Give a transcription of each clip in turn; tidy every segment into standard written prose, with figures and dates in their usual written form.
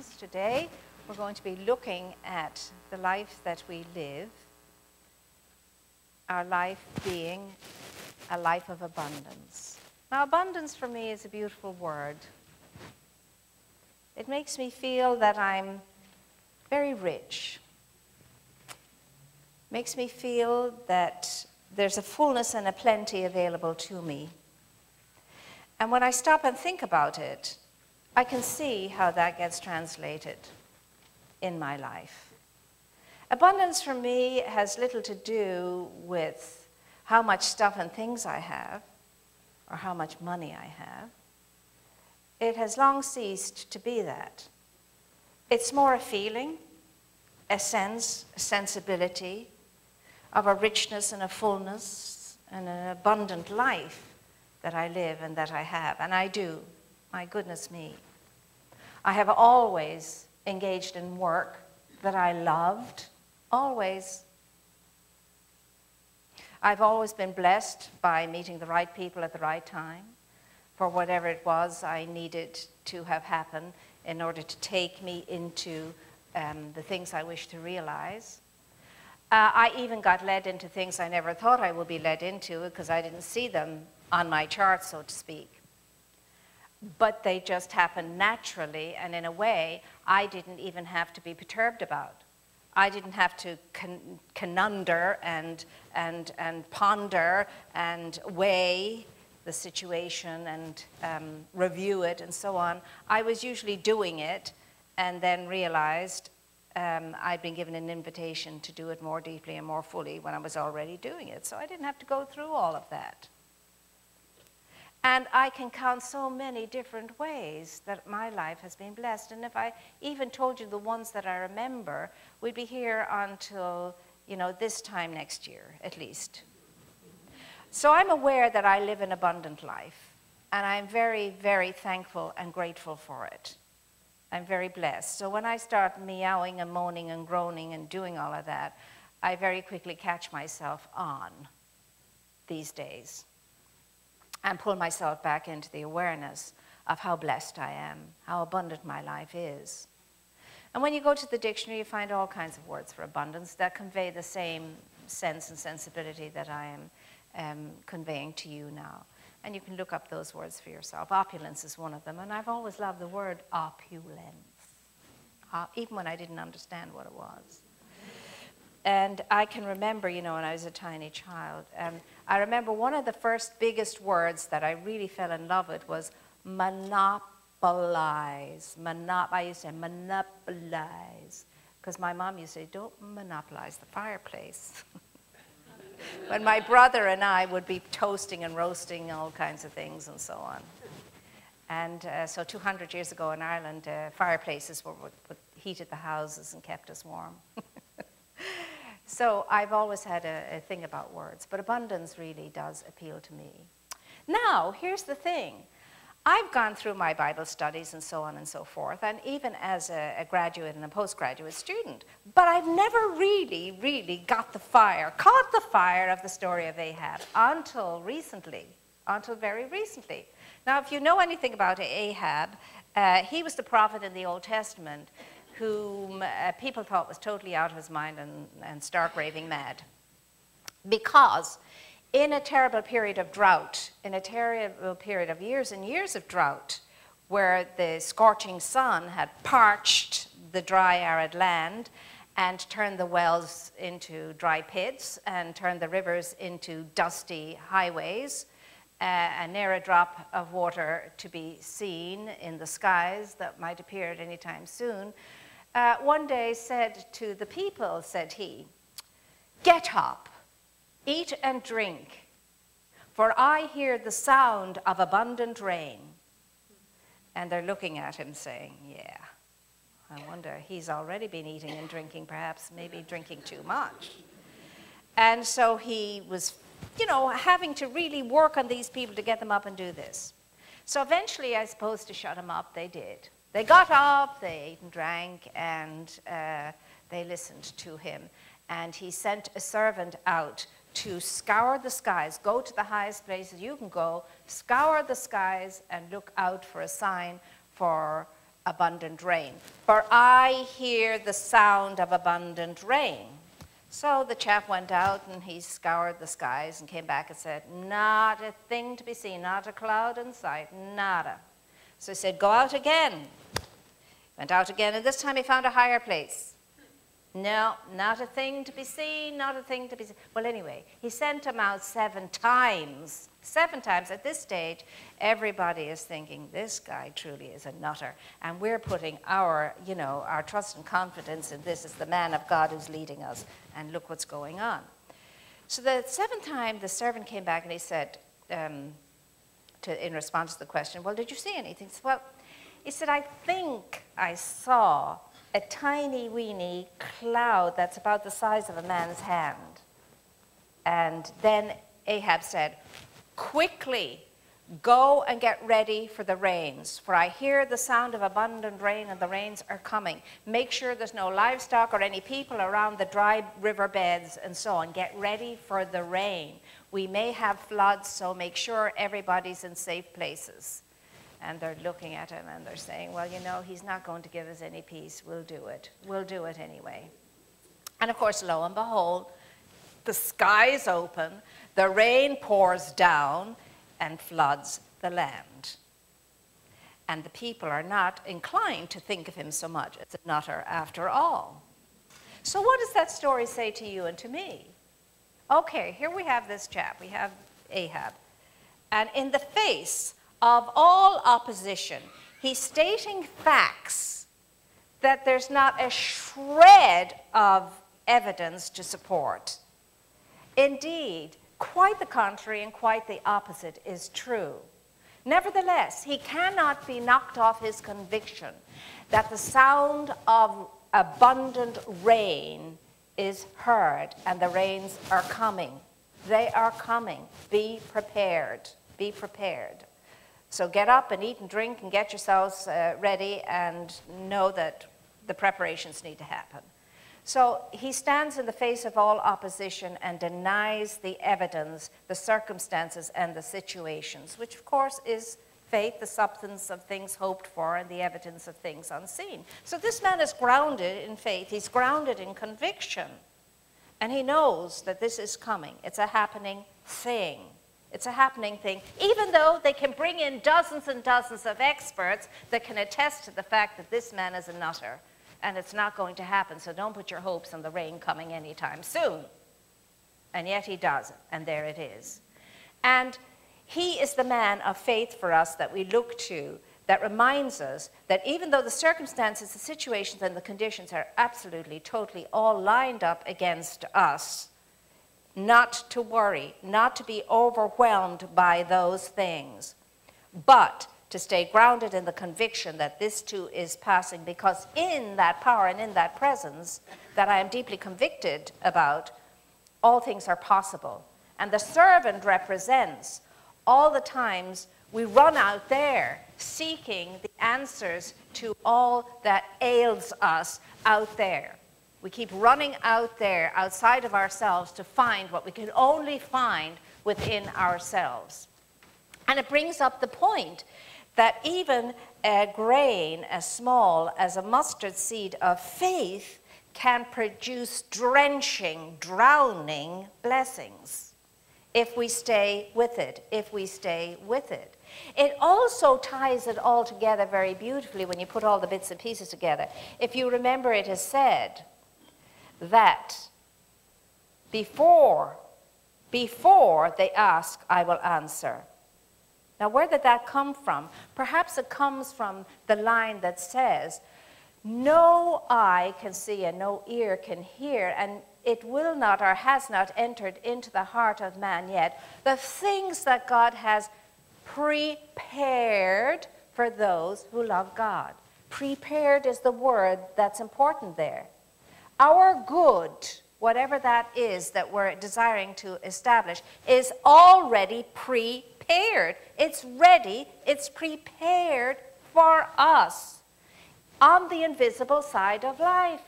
abundance. Today we're going to be looking at the life that we live, our life being a life of abundance. Now, abundance for me is a beautiful word. It makes me feel that I'm very rich. Makes me feel that there's a fullness and a plenty available to me. And when I stop and think about it, I can see how that gets translated in my life. Abundance for me has little to do with how much stuff and things I have, or how much money I have. It has long ceased to be that. It's more a feeling, a sense, a sensibility of a richness and a fullness and an abundant life that I live and that I have. And I do. My goodness me. I have always engaged in work that I loved. Always. I've always been blessed by meeting the right people at the right time for whatever it was I needed to have happen in order to take me into the things I wish to realize. I even got led into things I never thought I would be led into because I didn't see them on my chart, so to speak. But they just happened naturally, and in a way I didn't even have to be perturbed about. I didn't have to conundre and ponder and weigh the situation and review it and so on. I was usually doing it and then realized I'd been given an invitation to do it more deeply and more fully when I was already doing it. So I didn't have to go through all of that. And I can count so many different ways that my life has been blessed. And if I even told you the ones that I remember, we'd be here until, this time next year, at least. So I'm aware that I live an abundant life. And I'm very, very thankful and grateful for it. I'm very blessed. So when I start meowing and moaning and groaning and doing all of that, I very quickly catch myself on these days and pull myself back into the awareness of how blessed I am, how abundant my life is. And when you go to the dictionary, you find all kinds of words for abundance that convey the same sense and sensibility that I am conveying to you now. And you can look up those words for yourself. Opulence is one of them, and I've always loved the word opulence, even when I didn't understand what it was. And I can remember, when I was a tiny child, I remember one of the first biggest words that I really fell in love with was monopolize. I used to say monopolize, because my mom used to say, don't monopolize the fireplace. When my brother and I would be toasting and roasting all kinds of things and so on. And so 200 years ago in Ireland, fireplaces were what heated the houses and kept us warm. So I've always had a thing about words, but abundance really does appeal to me. Now, here's the thing. I've gone through my Bible studies and so on and so forth, and even as a graduate and a postgraduate student, but I've never really caught the fire of the story of Ahab until very recently. Now, if you know anything about Ahab, he was the prophet in the Old Testament whom people thought was totally out of his mind and stark raving mad. Because in a terrible period of drought, in a terrible period of years and years of drought, where the scorching sun had parched the dry, arid land and turned the wells into dry pits and turned the rivers into dusty highways, and ne'er a drop of water to be seen in the skies that might appear at any time soon, one day said to the people, said he, "Get up, eat and drink, for I hear the sound of abundant rain." And they're looking at him saying, yeah, I wonder, he's already been eating and drinking, perhaps maybe drinking too much. And so he was, having to really work on these people to get them up and do this. So eventually, I suppose, to shut him up, they did. They got up, they ate and drank, and they listened to him. And he sent a servant out to scour the skies, go to the highest places you can go, scour the skies and look out for a sign for abundant rain. For I hear the sound of abundant rain. So the chap went out and he scoured the skies and came back and said, not a thing to be seen, not a cloud in sight, nada. So he said, go out again. Went out again, and this time he found a higher place. No, not a thing to be seen, not a thing to be seen. Well, anyway, he sent him out 7 times. 7 times. At this stage, everybody is thinking, this guy truly is a nutter. And we're putting our, our trust and confidence in this as the man of God who's leading us. And look what's going on. So the 7th time, the servant came back and he said, in response to the question, well, did you see anything? He said, well, he said, I think I saw a tiny weeny cloud that's about the size of a man's hand. And then Ahab said, quickly, go and get ready for the rains, for I hear the sound of abundant rain and the rains are coming. Make sure there's no livestock or any people around the dry river beds and so on. Get ready for the rain. We may have floods, so make sure everybody's in safe places. And they're looking at him and they're saying, well, he's not going to give us any peace. We'll do it. We'll do it anyway. And of course, lo and behold, the skies open, the rain pours down and floods the land. And the people are not inclined to think of him so much as a nutter after all. So what does that story say to you and to me? Okay, here we have this chap. We have Ahab. And in the face of all opposition, he's stating facts that there's not a shred of evidence to support. Indeed, quite the contrary and quite the opposite is true. Nevertheless, he cannot be knocked off his conviction that the sound of abundant rain is heard and the rains are coming. They are coming. Be prepared. Be prepared. So get up and eat and drink and get yourselves ready and know that the preparations need to happen. So he stands in the face of all opposition and denies the evidence, the circumstances, and the situations, which of course is faith, the substance of things hoped for, and the evidence of things unseen. So this man is grounded in faith. He's grounded in conviction. And he knows that this is coming. It's a happening thing. It's a happening thing, even though they can bring in dozens and dozens of experts that can attest to the fact that this man is a nutter, and it's not going to happen, so don't put your hopes on the rain coming anytime soon. And yet he does, and there it is. And he is the man of faith for us that we look to, that reminds us that even though the circumstances, the situations, and the conditions are absolutely, totally all lined up against us, not to worry, not to be overwhelmed by those things, but to stay grounded in the conviction that this too is passing, because in that power and in that presence that I am deeply convicted about, all things are possible. And the servant represents all the times we run out there seeking the answers to all that ails us out there. We keep running out there, outside of ourselves, to find what we can only find within ourselves. And it brings up the point that even a grain as small as a mustard seed of faith can produce drenching, drowning blessings if we stay with it, if we stay with it. It also ties it all together very beautifully when you put all the bits and pieces together. If you remember, it is said that before they ask, I will answer. Now, where did that come from? Perhaps it comes from the line that says, no eye can see and no ear can hear, and it will not or has not entered into the heart of man yet the things that God has prepared for those who love God. Prepared is the word that's important there. Our good, whatever that is that we're desiring to establish, is already prepared. It's ready. It's prepared for us on the invisible side of life.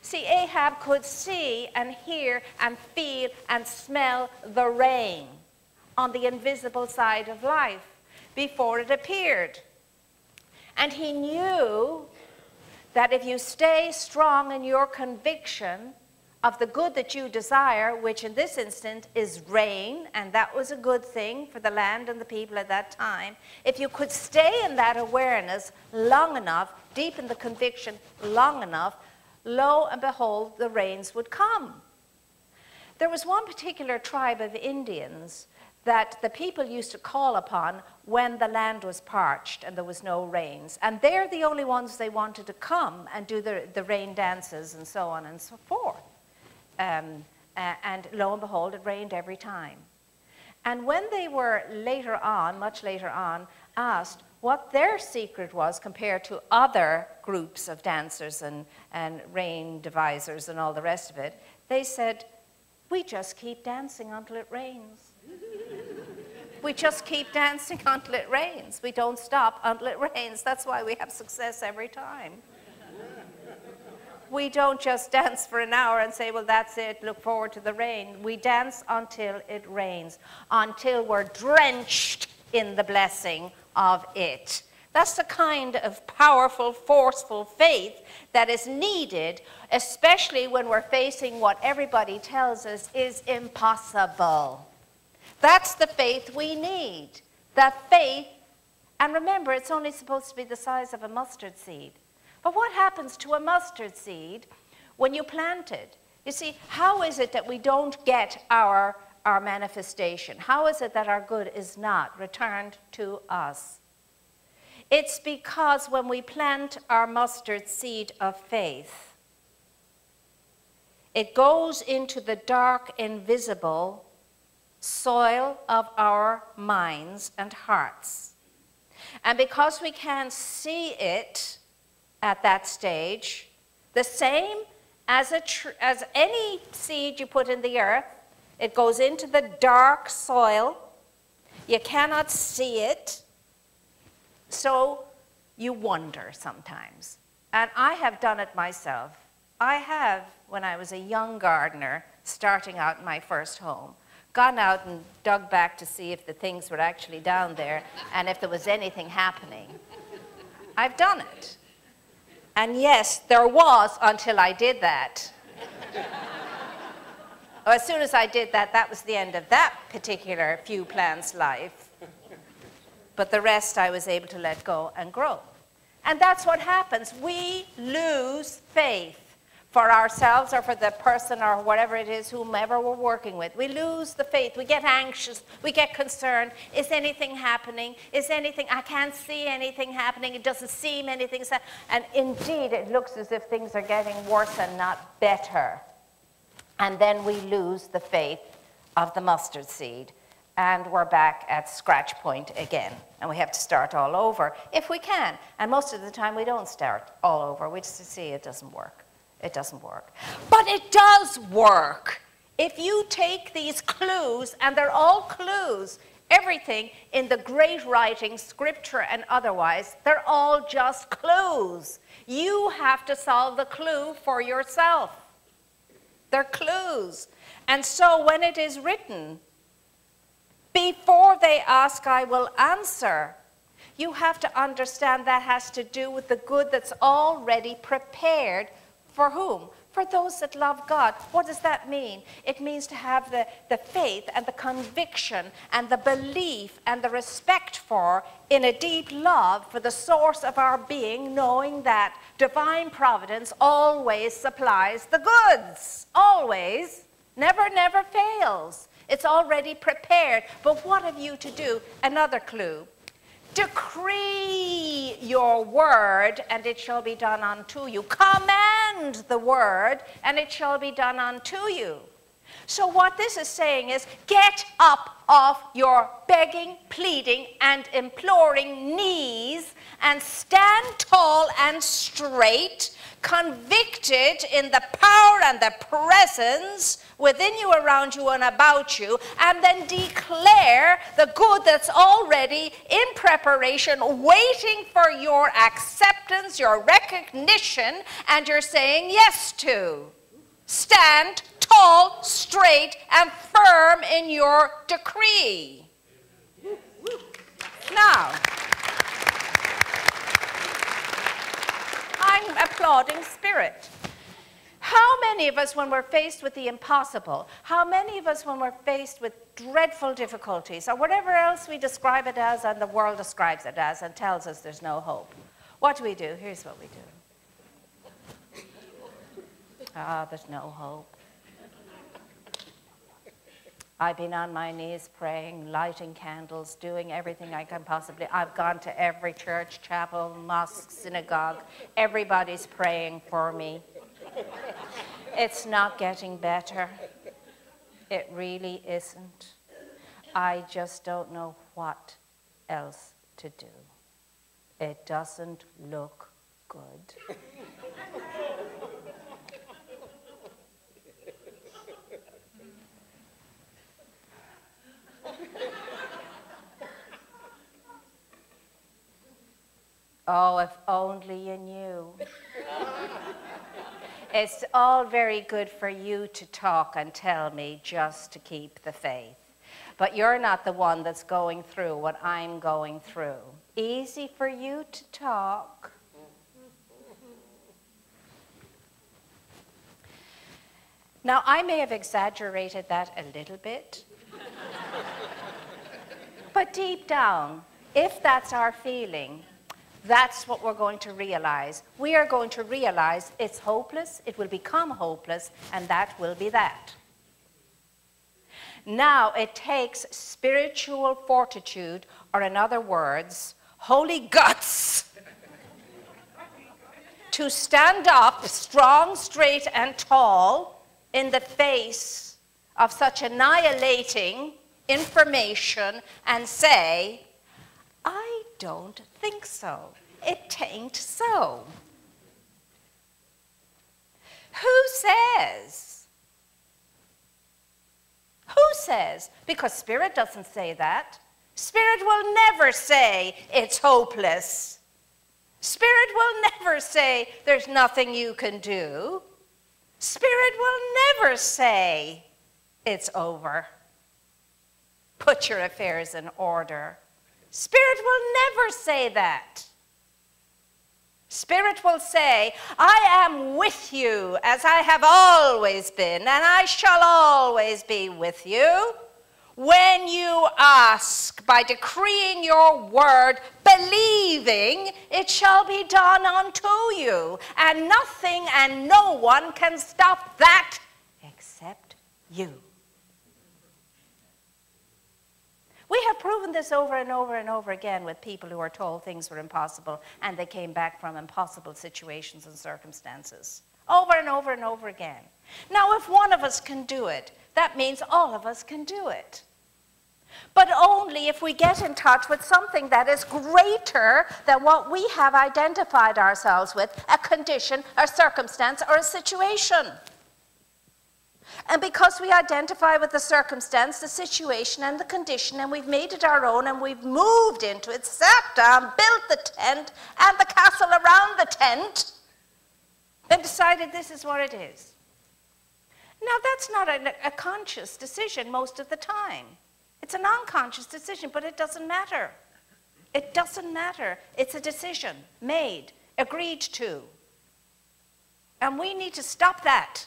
See, Ahab could see and hear and feel and smell the rain on the invisible side of life before it appeared. And he knew that if you stay strong in your conviction of the good that you desire, which in this instant is rain, and that was a good thing for the land and the people at that time, if you could stay in that awareness long enough, deep in the conviction long enough, lo and behold, the rains would come. There was one particular tribe of Indians that the people used to call upon when the land was parched and there was no rains. And they're the only ones they wanted to come and do the rain dances and so on and so forth. And lo and behold, it rained every time. And when they were later on, much later on, asked what their secret was compared to other groups of dancers and rain devisers and all the rest of it, they said, we just keep dancing until it rains. We just keep dancing until it rains. We don't stop until it rains. That's why we have success every time. We don't just dance for an hour and say, well, that's it, look forward to the rain. We dance until it rains, until we're drenched in the blessing of it. That's the kind of powerful, forceful faith that is needed, especially when we're facing what everybody tells us is impossible. That's the faith we need. That faith, and remember, it's only supposed to be the size of a mustard seed. But what happens to a mustard seed when you plant it? You see, how is it that we don't get our manifestation? How is it that our good is not returned to us? It's because when we plant our mustard seed of faith, it goes into the dark, invisible soil of our minds and hearts. And because we can't see it at that stage, the same as any seed you put in the earth, it goes into the dark soil. You cannot see it. So you wonder sometimes. And I have done it myself. I have, when I was a young gardener, starting out in my first home, gone out and dug back to see if the things were actually down there and if there was anything happening. I've done it. And yes, there was until I did that. As soon as I did that, that was the end of that particular few plants' life. But the rest I was able to let go and grow. And that's what happens. We lose faith for ourselves or for the person or whatever it is, whomever we're working with. We lose the faith. We get anxious. We get concerned. Is anything happening? Is anything? I can't see anything happening. It doesn't seem anything's happening. And indeed, it looks as if things are getting worse and not better. And then we lose the faith of the mustard seed. And we're back at scratch point again. And we have to start all over if we can. And most of the time, we don't start all over. We just see it doesn't work. It doesn't work. But it does work. If you take these clues, and they're all clues, everything in the great writings, scripture and otherwise, they're all just clues. You have to solve the clue for yourself. They're clues. And so when it is written, before they ask, I will answer, you have to understand that has to do with the good that's already prepared. For whom? For those that love God. What does that mean? It means to have the faith and the conviction and the belief and the respect for, in a deep love for the source of our being, knowing that divine providence always supplies the goods. Always. Never, never fails. It's already prepared. But what have you to do? Another clue. Decree your word, and it shall be done unto you. Command the word, and it shall be done unto you. So what this is saying is, get up off your begging, pleading, and imploring knees, and stand tall and straight, convicted in the power and the presence within you, around you, and about you, and then declare the good that's already in preparation, waiting for your acceptance, your recognition, and you're saying yes to. Stand tall, straight, and firm in your decree. Now, applauding spirit. How many of us, when we're faced with the impossible, how many of us, when we're faced with dreadful difficulties, or whatever else we describe it as and the world describes it as and tells us there's no hope, what do we do? Here's what we do. There's no hope. I've been on my knees praying, lighting candles, doing everything I can possibly. I've gone to every church, chapel, mosque, synagogue. Everybody's praying for me. It's not getting better. It really isn't. I just don't know what else to do. It doesn't look good. Oh, if only you knew. It's all very good for you to talk and tell me just to keep the faith. But you're not the one that's going through what I'm going through. Easy for you to talk. Now, I may have exaggerated that a little bit. But deep down, if that's our feeling, that's what we're going to realize. We are going to realize it's hopeless, it will become hopeless, and that will be that. Now it takes spiritual fortitude, or in other words, holy guts, to stand up strong, straight, and tall in the face of such annihilating information and say, I don't think so. It tain't so. Who says? Who says? Because Spirit doesn't say that. Spirit will never say it's hopeless. Spirit will never say there's nothing you can do. Spirit will never say it's over. Put your affairs in order. Spirit will never say that. Spirit will say, I am with you as I have always been, and I shall always be with you. When you ask by decreeing your word, believing, it shall be done unto you. And nothing and no one can stop that except you. We have proven this over and over and over again with people who are told things were impossible and they came back from impossible situations and circumstances. Over and over and over again. Now, if one of us can do it, that means all of us can do it. But only if we get in touch with something that is greater than what we have identified ourselves with, a condition, a circumstance, or a situation. And because we identify with the circumstance, the situation, and the condition, and we've made it our own, and we've moved into it, sat down, built the tent, and the castle around the tent, and decided this is what it is. Now, that's not a conscious decision most of the time. It's an unconscious decision, but it doesn't matter. It doesn't matter. It's a decision made, agreed to. And we need to stop that.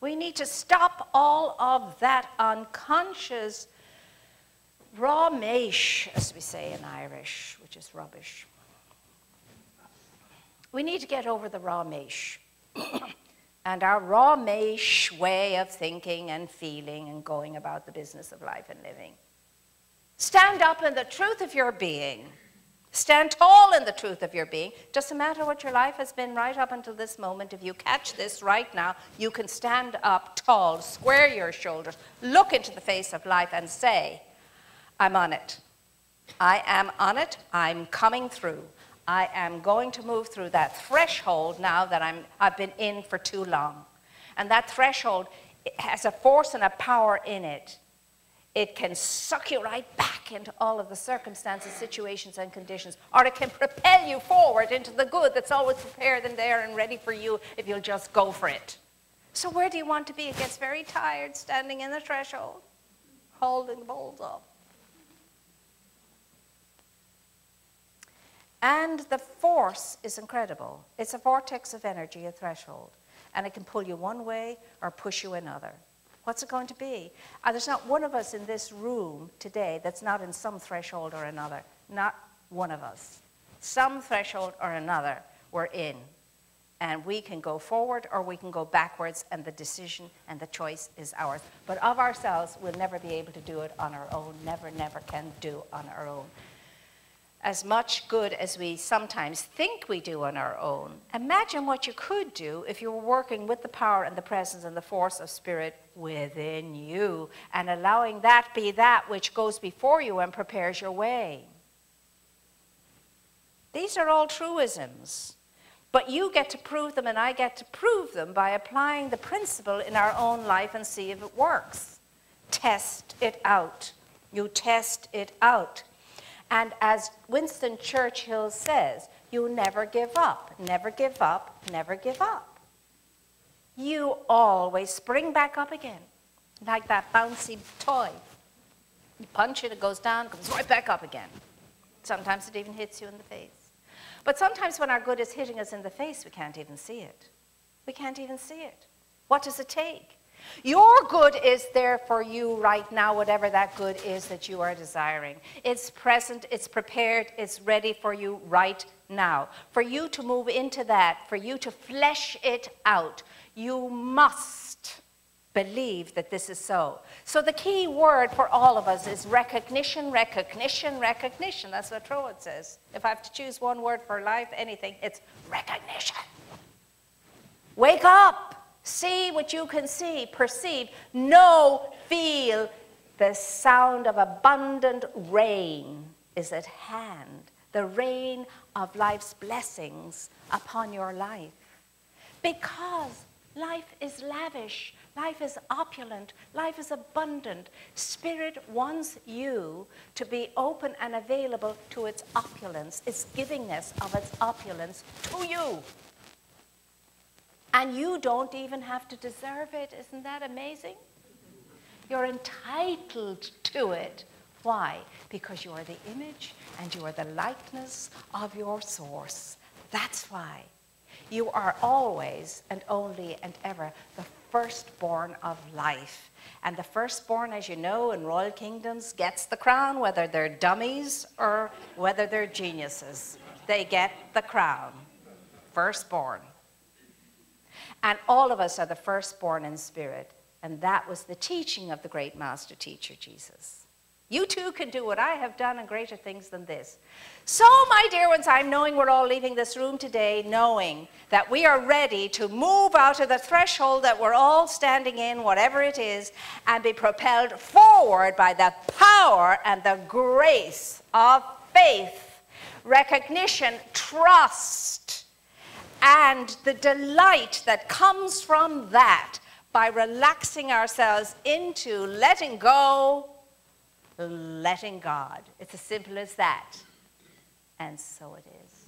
We need to stop all of that unconscious raw maish, as we say in Irish, which is rubbish. We need to get over the raw maish and our raw maish way of thinking and feeling and going about the business of life and living. Stand up in the truth of your being. Stand tall in the truth of your being. Doesn't matter what your life has been right up until this moment. If you catch this right now, you can stand up tall, square your shoulders, look into the face of life and say, I'm on it. I am on it. I'm coming through. I am going to move through that threshold now that I've been in for too long. And that threshold has a force and a power in it. It can suck you right back into all of the circumstances, situations, and conditions, or it can propel you forward into the good that's always prepared and there and ready for you if you'll just go for it. So where do you want to be? It gets very tired standing in the threshold, holding the bowls up. And the force is incredible. It's a vortex of energy, a threshold. And it can pull you one way or push you another. What's it going to be? There's not one of us in this room today that's not in some threshold or another. Not one of us. Some threshold or another we're in. And we can go forward or we can go backwards, and the decision and the choice is ours. But of ourselves, we'll never be able to do it on our own. Never, never can do on our own. As much good as we sometimes think we do on our own, imagine what you could do if you were working with the power and the presence and the force of Spirit within you, and allowing that be that which goes before you and prepares your way. These are all truisms, but you get to prove them and I get to prove them by applying the principle in our own life and see if it works. Test it out. You test it out. And as Winston Churchill says, you never give up, never give up, never give up. You always spring back up again, like that bouncy toy. You punch it, it goes down, comes right back up again. Sometimes it even hits you in the face. But sometimes when our good is hitting us in the face, we can't even see it. We can't even see it. What does it take? Your good is there for you right now, whatever that good is that you are desiring. It's present, it's prepared, it's ready for you right now. For you to move into that, for you to flesh it out, you must believe that this is so. So the key word for all of us is recognition, recognition, recognition. That's what Troad says. If I have to choose one word for life, anything, it's recognition. Wake up. See what you can see, perceive, know, feel. The sound of abundant rain is at hand. The rain of life's blessings upon your life. Because life is lavish, life is opulent, life is abundant. Spirit wants you to be open and available to its opulence, its givingness of its opulence to you. And you don't even have to deserve it. Isn't that amazing? You're entitled to it. Why? Because you are the image and you are the likeness of your source. That's why. You are always and only and ever the firstborn of life. And the firstborn, as you know, in royal kingdoms gets the crown, whether they're dummies or whether they're geniuses. They get the crown. Firstborn. And all of us are the firstborn in spirit. And that was the teaching of the great master teacher, Jesus. You too can do what I have done and greater things than this. So, my dear ones, I'm knowing we're all leaving this room today knowing that we are ready to move out of the threshold that we're all standing in, whatever it is, and be propelled forward by the power and the grace of faith, recognition, trust, and the delight that comes from that by relaxing ourselves into letting go, letting God. It's as simple as that. And so it is.